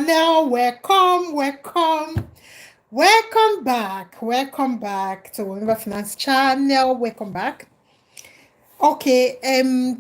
channel. Welcome back to Womiba Finance channel. Welcome back. Okay,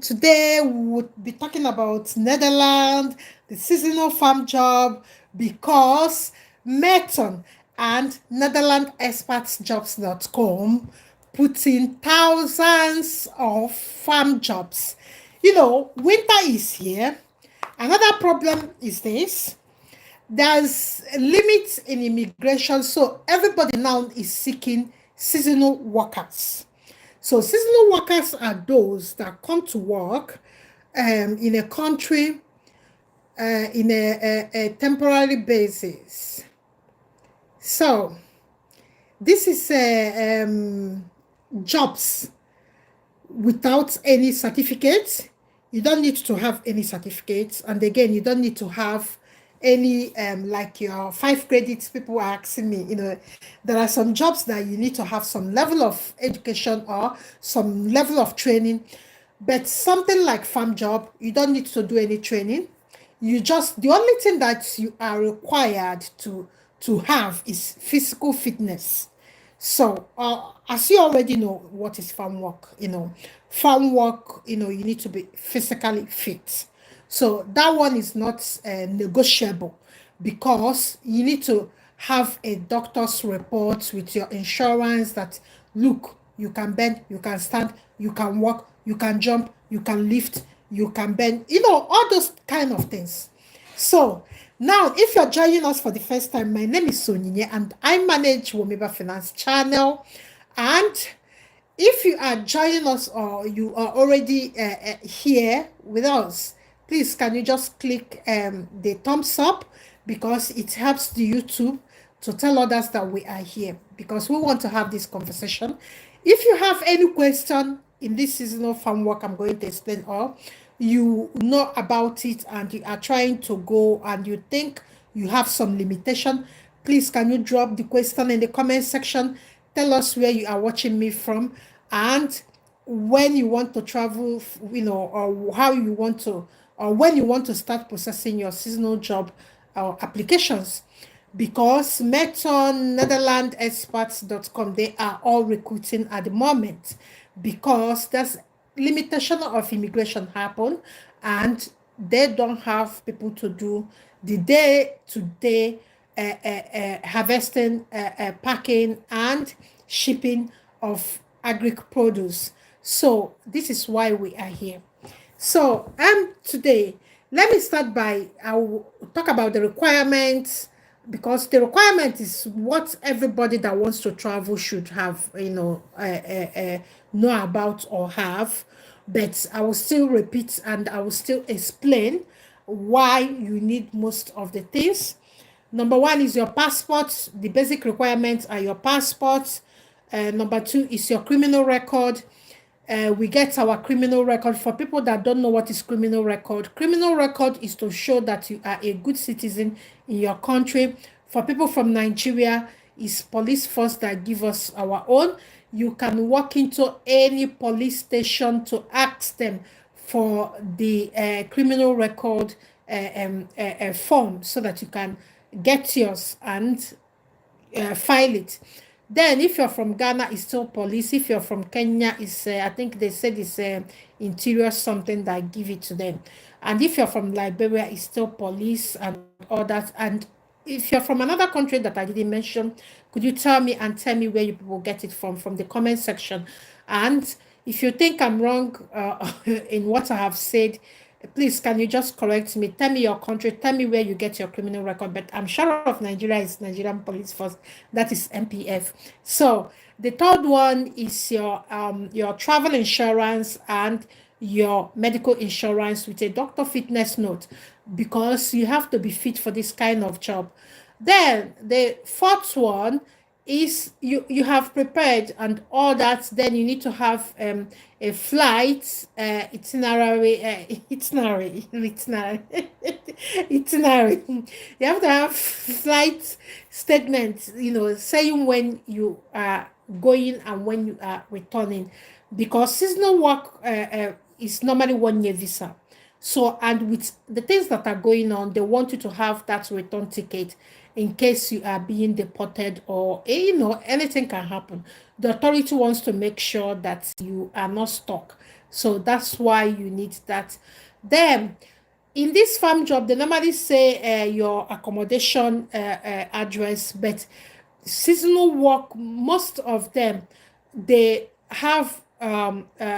today we'll be talking about Netherlands, the seasonal farm job, because Merton and NetherlandsExpertsJobs.com put in thousands of farm jobs. Winter is here. Another problem is this: there's limits in immigration, so everybody now is seeking seasonal workers. So seasonal workers are those that come to work in a country in a temporary basis. So this is jobs without any certificates. You don't need to have any certificates, and again, you don't need to have any like your 5 credits. People are asking me, there are some jobs that you need to have some level of education or some level of training, but something like farm job, you don't need to do any training. The only thing that you are required to have is physical fitness. So, as you already know, what is farm work? Farm work, you need to be physically fit. So that one is not negotiable, because you need to have a doctor's report with your insurance that, look, you can bend, you can stand, you can walk, you can jump, you can lift, you can bend, all those kind of things. So now, if you're joining us for the first time, my name is Sonyinye and I manage Womiba Finance channel. And if you are joining us or you are already here with us, please can you just click the thumbs up, because it helps the YouTube to tell others that we are here, because we want to have this conversation. If you have any question in this seasonal farm work I'm going to explain, or you know about it and you are trying to go and you think you have some limitation, please can you drop the question in the comment section. Tell us where you are watching me from, and when you want to travel, or how you want to, or when you want to start processing your seasonal job applications. Because Merton, NetherlandsExperts.com, they are all recruiting at the moment, because there's limitation of immigration happen, and they don't have people to do the day-to-day harvesting, packing, and shipping of agric produce. So this is why we are here. So today, let me start by, I will talk about the requirements, because the requirement is what everybody that wants to travel should have, know about or have. But I will still repeat and I will still explain why you need most of the things. Number one is your passport. The basic requirements are your passport. Number two is your criminal record. We get our criminal record. For people that don't know what is criminal record is to show that you are a good citizen in your country. For people from Nigeria, is police force that give us our own. You can walk into any police station to ask them for the criminal record form, so that you can get yours and file it. Then, if you're from Ghana, it's still police. If you're from Kenya, it's I think they said it's interior something that give it to them. And if you're from Liberia, it's still police and all that. And if you're from another country that I didn't mention, could you tell me where you people get it from the comment section? And if you think I'm wrong in what I have said, please can you just correct me? Tell me your country, tell me where you get your criminal record. But I'm sure of Nigeria is Nigerian Police Force, that is NPF. So the third one is your travel insurance and your medical insurance with a doctor fitness note, because you have to be fit for this kind of job. Then the fourth one is you have prepared and all that. Then you need to have a flight itinerary itinerary. You have to have flight statements, saying when you are going and when you are returning, because seasonal work is normally 1 year visa. So, and with the things that are going on, they want you to have that return ticket in case you are being deported or, anything can happen. The authority wants to make sure that you are not stuck. So that's why you need that. Then, in this farm job, they normally say your accommodation address, but seasonal work, most of them, they have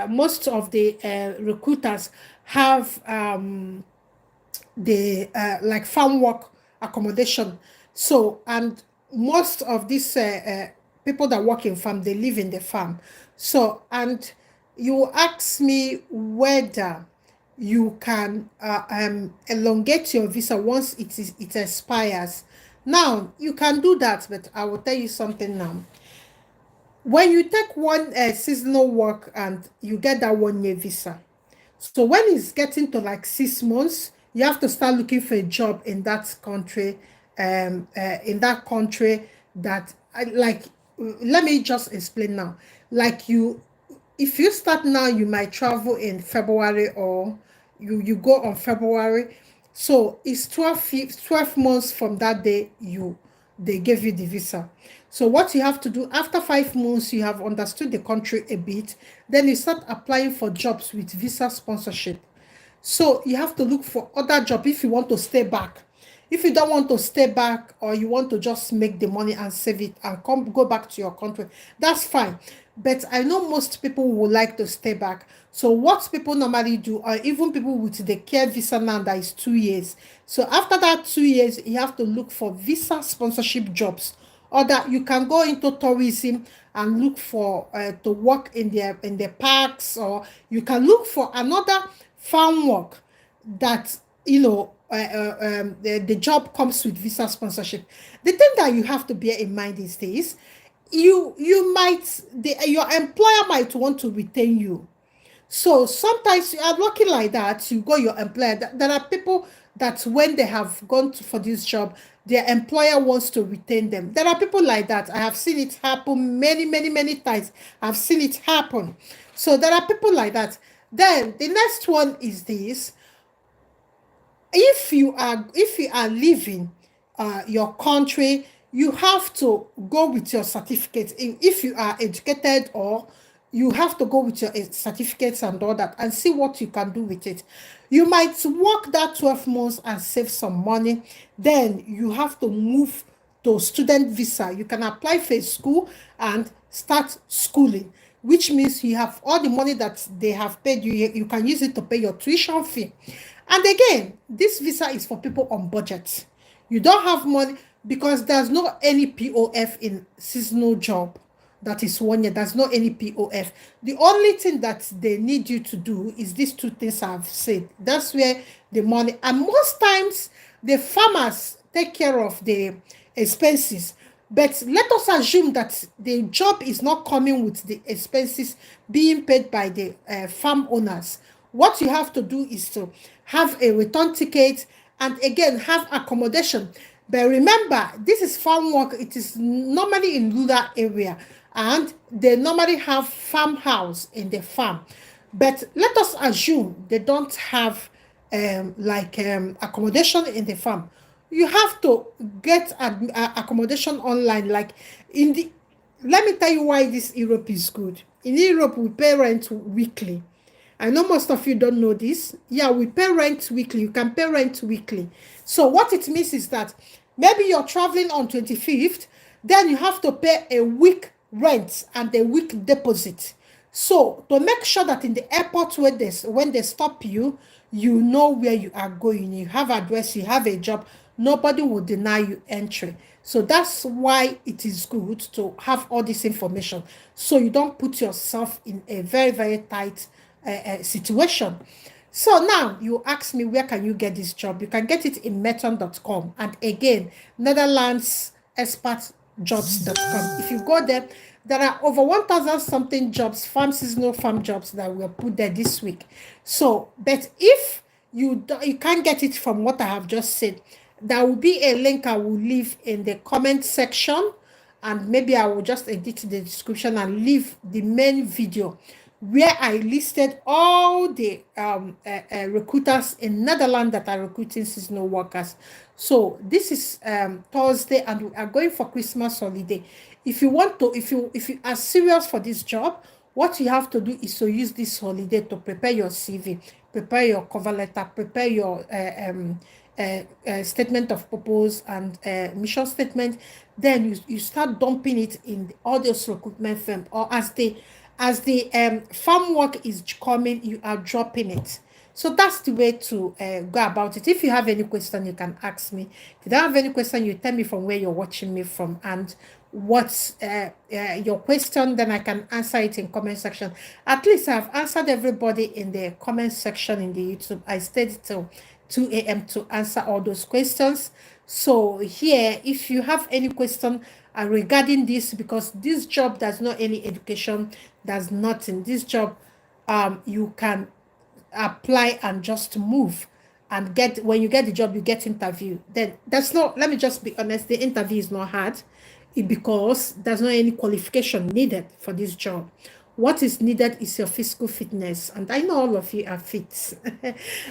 most of the recruiters have the like farm work accommodation. So, and most of these people that work in farm, they live in the farm. So, and you ask me whether you can elongate your visa once it expires. Now you can do that, but I will tell you something now. When you take one seasonal work and you get that 1 year visa, so when it's getting to like 6 months, you have to start looking for a job in that country, that like. Let me just explain now. Like you, if you start now, you might travel in February, or you go on February. So it's 12 months from that day they gave you the visa. So what you have to do after 5 months, you have understood the country a bit, then you start applying for jobs with visa sponsorship. So you have to look for other job if you want to stay back. If you don't want to stay back, or you want to just make the money and save it and go back to your country, that's fine. But I know most people would like to stay back. So what people normally do, or even people with the care visa now that is 2 years. So after that 2 years, you have to look for visa sponsorship jobs, or that you can go into tourism and look for to work in the parks, or you can look for another farm work that the job comes with visa sponsorship. The thing that you have to bear in mind is this: you might your employer might want to retain you. So sometimes you are lucky like that, you go your employer. There are people that when they have gone for this job, their employer wants to retain them. There are people like that. I have seen it happen many, many, many times. I've seen it happen. So there are people like that. Then the next one is this: if you are leaving your country, you have to go with your certificate. If you are educated, or you have to go with your certificates and all that, and see what you can do with it. You might work that 12 months and save some money. Then you have to move to student visa. You can apply for a school and start schooling, which means you have all the money that they have paid you. You can use it to pay your tuition fee. And again, this visa is for people on budget. You don't have money, because there's no any POF in seasonal job. That is 1 year. There's no any POF. The only thing that they need you to do is these two things I've said. That's where the money, and most times the farmers take care of the expenses. But let us assume that the job is not coming with the expenses being paid by the farm owners. What you have to do is to have a return ticket, and again have accommodation. But remember, this is farm work. It is normally in rural area, and they normally have farmhouse in the farm. But let us assume they don't have accommodation in the farm. You have to get accommodation online. Like in the, let me tell you why this Europe is good. In Europe, we pay rent weekly. I know most of you don't know this. Yeah, we pay rent weekly. You can pay rent weekly. So what it means is that maybe you're traveling on 25th, then you have to pay a week rent and a week deposit. So to make sure that in the airport when they stop you, you know where you are going. You have address, you have a job. Nobody will deny you entry. So that's why it is good to have all this information, so you don't put yourself in a very, very tight situation. So now you ask me, where can you get this job? You can get it in meton.com, and again, netherlandsexpertjobs.com. If you go there, there are over 1,000 something jobs, seasonal farm jobs that were put there this week. So, but if you can't get it from what I have just said, there will be a link I will leave in the comment section, and maybe I will just edit the description and leave the main video. where I listed all the recruiters in Netherlands that are recruiting seasonal workers. So this is Thursday, and we are going for Christmas holiday. If you want to, if you are serious for this job, what you have to do is to use this holiday to prepare your CV, prepare your cover letter, prepare your statement of purpose and mission statement. Then you start dumping it in all those recruitment firm, or as the farm work is coming, you are dropping it. So that's the way to go about it. If you have any question, you can ask me. If you don't have any question, you tell me from where you're watching me from and what's your question, then I can answer it in comment section. At least I've answered everybody in the comment section in the YouTube. I stayed till 2 a.m. to answer all those questions. So here, if you have any question regarding this, because this job does not any education, does nothing. This job, you can apply and just move and get, when you get the job, you get interview. Then that's not, let me just be honest, the interview is not hard because there's not any qualification needed for this job. What is needed is your physical fitness, and I know all of you are fit.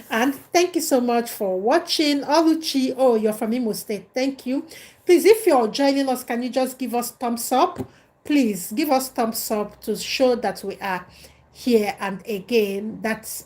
And thank you so much for watching. Oluchi, oh, you're from Imo State, thank you. Please, if you're joining us, can you just give us thumbs up? Please give us thumbs up to show that we are here, and again, that's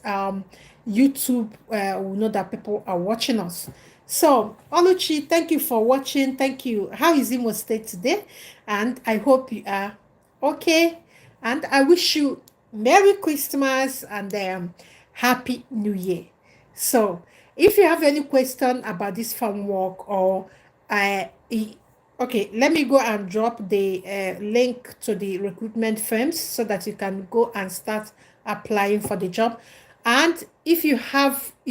YouTube will know that people are watching us. So Oluchi, thank you for watching. Thank you. How is Imo State today? And I hope you are okay, and I wish you Merry Christmas and Happy New Year. So if you have any question about this farm work, or okay, let me go and drop the link to the recruitment firms so that you can go and start applying for the job. And if you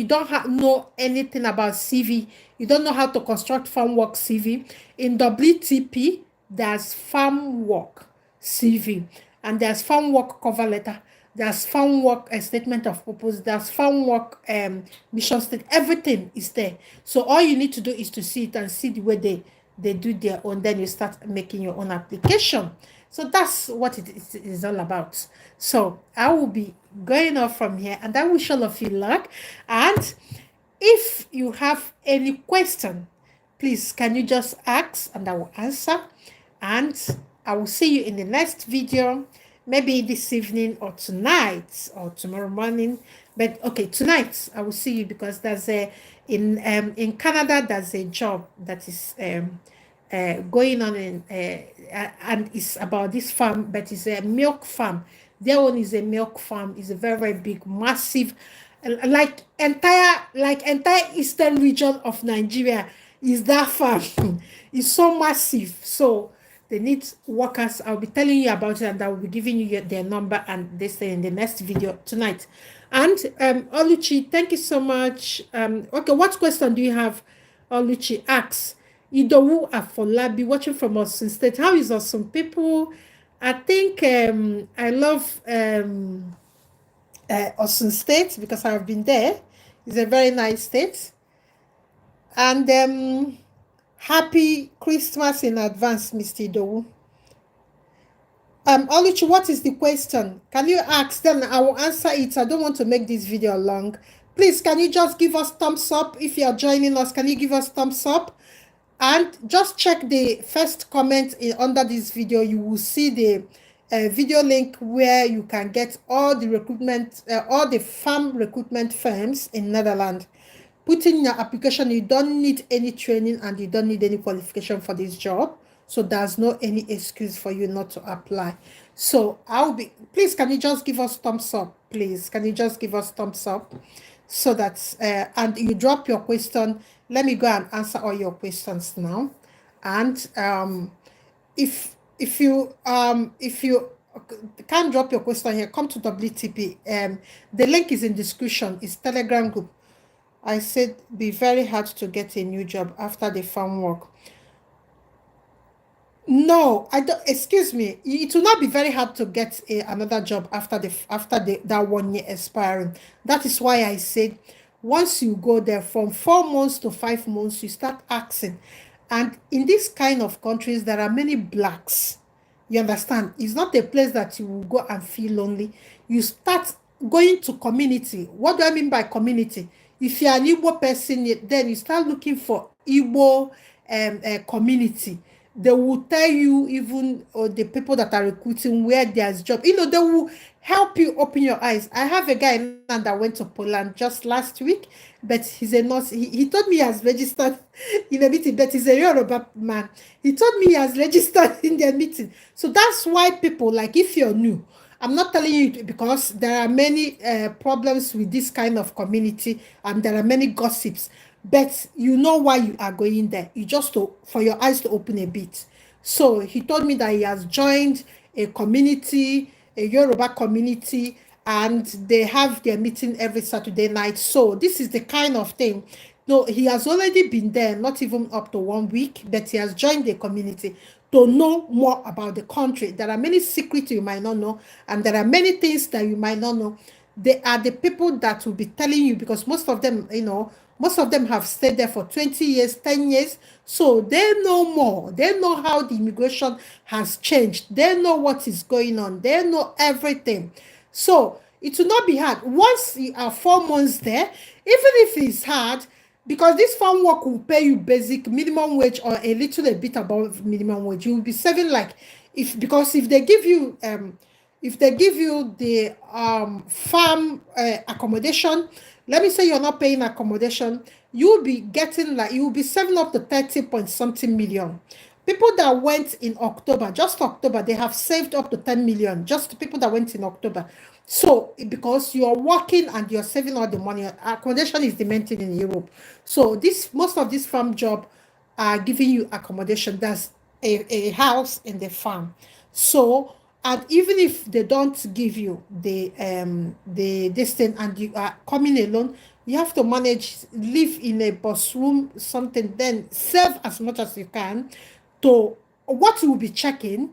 don't know anything about CV, you don't know how to construct farm work CV, in WTP there's farm work CV, and there's farm work cover letter, there's farm work statement of purpose, there's farm work mission statement. Everything is there. So all you need to do is to see it and see the way they do their own. Then you start making your own application. So that's what it is all about. So I will be going off from here, and I wish all of you luck. And if you have any question, please can you just ask and I will answer. And I will see you in the next video, maybe this evening or tonight or tomorrow morning. But okay, tonight I will see you, because there's a in Canada there's a job that is going on in and it's about this farm, but it's a milk farm. Their one is a milk farm. It's a very, very big, massive, like entire eastern region of Nigeria is that farm. It's so massive. So they need workers. I'll be telling you about it, and I will be giving you their number and this thing in the next video tonight. And Oluchi, thank you so much. Okay, what question do you have? Oluchi asks, Idowu Afolabi, watching from Osun State. How is Osun people? I think I love Osun State because I've been there. It's a very nice state. And happy Christmas in advance, Mr. Idowu. Oluchi, what is the question? Can you ask? Then I will answer it. I don't want to make this video long. Please, can you just give us thumbs up? If you are joining us, can you give us thumbs up? And just check the first comment under this video. You will see the video link where you can get all the recruitment, all the farm recruitment firms in Netherlands. Put in your application. You don't need any training and you don't need any qualification for this job. So there's no any excuse for you not to apply. So please, can you just give us thumbs up? Please, can you just give us thumbs up? So that and you drop your question. Let me go and answer all your questions now. And if you can't drop your question here, come to WTP. The link is in description. It's Telegram group. I said be very hard to get a new job after the farm work. No, I don't. Excuse me. It will not be very hard to get another job after that 1 year expiring. That is why I said once you go there from 4 months to 5 months, you start asking. And in this kind of countries, there are many blacks. You understand? It's not a place that you will go and feel lonely. you start going to community. What do I mean by community? If you're an Igbo person, then you start looking for Igbo community. They will tell you, even the people that are recruiting, where there's job. They will help you open your eyes. I have a guy now that went to Poland just last week, but he's a nurse. He told me he has registered in a meeting, but he's a Yoruba man. He told me he has registered in their meeting. So that's why people, like, if you're new, I'm not telling you, because there are many problems with this kind of community, and there are many gossips, but you know why you are going there. You just for your eyes to open a bit. So he told me that he has joined a community, a Yoruba community, and they have their meeting every Saturday night. So this is the kind of thing. No, he has already been there, not even up to 1 week, but he has joined the community to know more about the country. There are many secrets you might not know, and there are many things that you might not know. They are the people that will be telling you, because most of them, most of them have stayed there for 20 years, 10 years. So they know more. They know how the immigration has changed. They know what is going on. They know everything. So it will not be hard. Once you are 4 months there, even if it's hard, because this farm work will pay you basic minimum wage or a little a bit above minimum wage. You will be saving, like, because if they give you the farm accommodation, let me say you're not paying accommodation, you'll be getting, like, you will be saving up to 30 point something million. People that went in October, just October, they have saved up to 10 million. Just people that went in October. So, because you're working and you're saving all the money, accommodation is the main thing in Europe. So, most of this farm job are giving you accommodation. That's a house in the farm. So, and even if they don't give you the this thing, and you are coming alone, you have to manage, live in a bus room, something, then save as much as you can. To what you will be checking,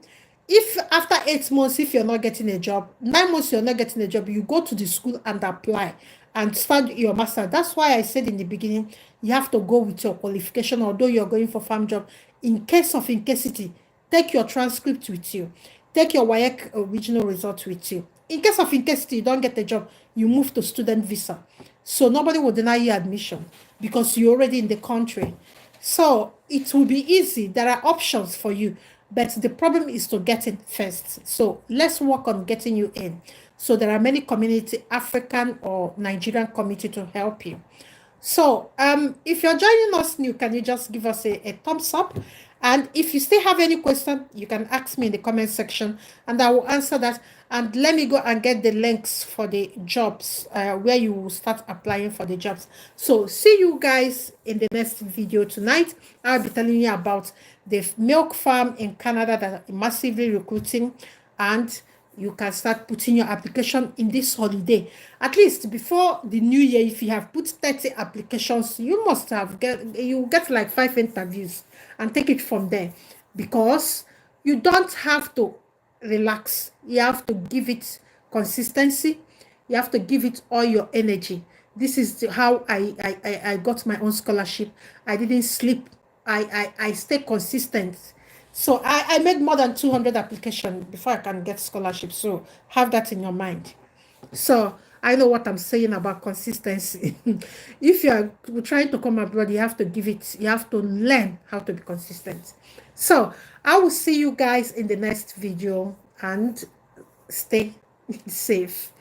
if after 8 months, if you're not getting a job, 9 months you're not getting a job, you go to the school and apply and start your master. That's why I said in the beginning, you have to go with your qualification, although you're going for farm job. In case of incasity, take your transcript with you, take your WAEC original result with you. In case of incasity, you don't get a job, you move to student visa, so nobody will deny you admission because you're already in the country. So it will be easy. There are options for you, but the problem is to get in first. So let's work on getting you in. So there are many community, African or Nigerian community, to help you. So if you're joining us new, can you just give us a thumbs up? And if you still have any question, you can ask me in the comment section and I will answer that. And let me go and get the links for the jobs where you will start applying for the jobs. So see you guys in the next video tonight. I'll be telling you about the milk farm in Canada that are massively recruiting, and you can start putting your application in this holiday. At least before the new year, if you have put 30 applications, you must have you get like 5 interviews and take it from there, because you don't have to relax. You have to give it consistency. You have to give it all your energy. This is how I got my own scholarship. I didn't sleep. I stay consistent. So I made more than 200 applications before I can get scholarship. So have that in your mind. So I know what I'm saying about consistency. If you are trying to come abroad, you have to you have to learn how to be consistent. So I will see you guys in the next video, and stay safe.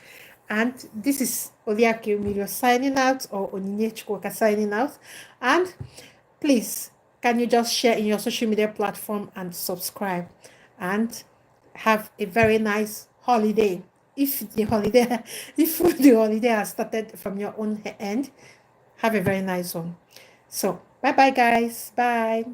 And this is Oliake Emilio signing out, or Onyinye Chukwuka signing out. And please, can you just share in your social media platform and subscribe, and have a very nice holiday. If the holiday has started from your own end, have a very nice one. So bye bye guys. Bye.